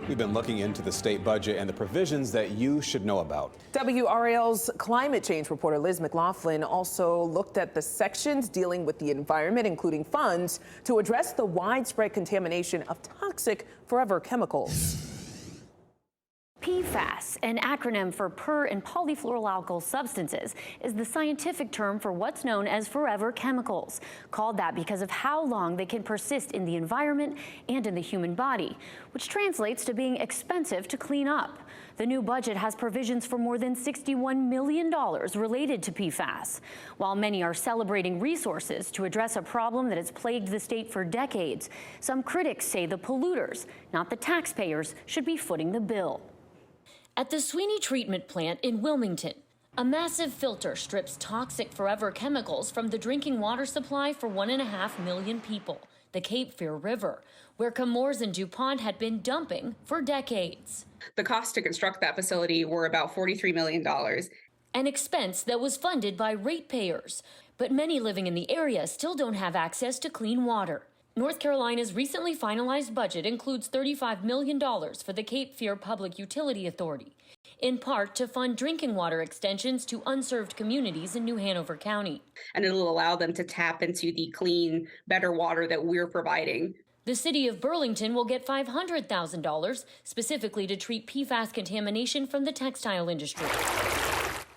We've been looking into the state budget and the provisions that you should know about. WRAL's climate change reporter Liz McLaughlin also looked at the sections dealing with the environment, including funds to address the widespread contamination of toxic forever chemicals. PFAS, an acronym for per and polyfluoroalkyl substances, is the scientific term for what's known as forever chemicals, called that because of how long they can persist in the environment and in the human body, which translates to being expensive to clean up. The new budget has provisions for more than $61 million related to PFAS. While many are celebrating resources to address a problem that has plagued the state for decades, some critics say the polluters, not the taxpayers, should be footing the bill. At the Sweeney Treatment Plant in Wilmington, a massive filter strips toxic forever chemicals from the drinking water supply for 1.5 million people, the Cape Fear River, where Chemours and DuPont had been dumping for decades. The costs to construct that facility were about $43 million. An expense that was funded by ratepayers, but many living in the area still don't have access to clean water. North Carolina's recently finalized budget includes $35 million for the Cape Fear Public Utility Authority, in part to fund drinking water extensions to unserved communities in New Hanover County. And it'll allow them to tap into the clean, better water that we're providing. The city of Burlington will get $500,000 specifically to treat PFAS contamination from the textile industry.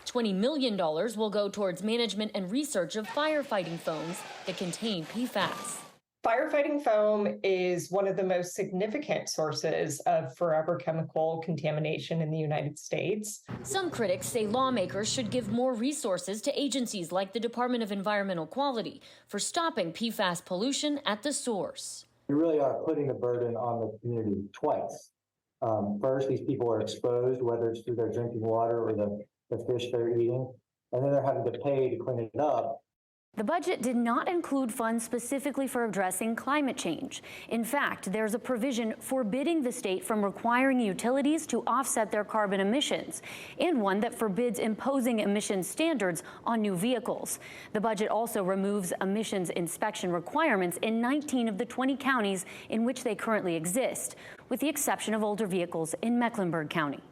$20 million will go towards management and research of firefighting foams that contain PFAS. Firefighting foam is one of the most significant sources of forever chemical contamination in the United States. Some critics say lawmakers should give more resources to agencies like the Department of Environmental Quality for stopping PFAS pollution at the source. We really are putting a burden on the community twice. First, these people are exposed, whether it's through their drinking water or the fish they're eating, and then they're having to pay to clean it up. The budget did not include funds specifically for addressing climate change. In fact, there's a provision forbidding the state from requiring utilities to offset their carbon emissions, and one that forbids imposing emissions standards on new vehicles. The budget also removes emissions inspection requirements in 19 of the 20 counties in which they currently exist, with the exception of older vehicles in Mecklenburg County.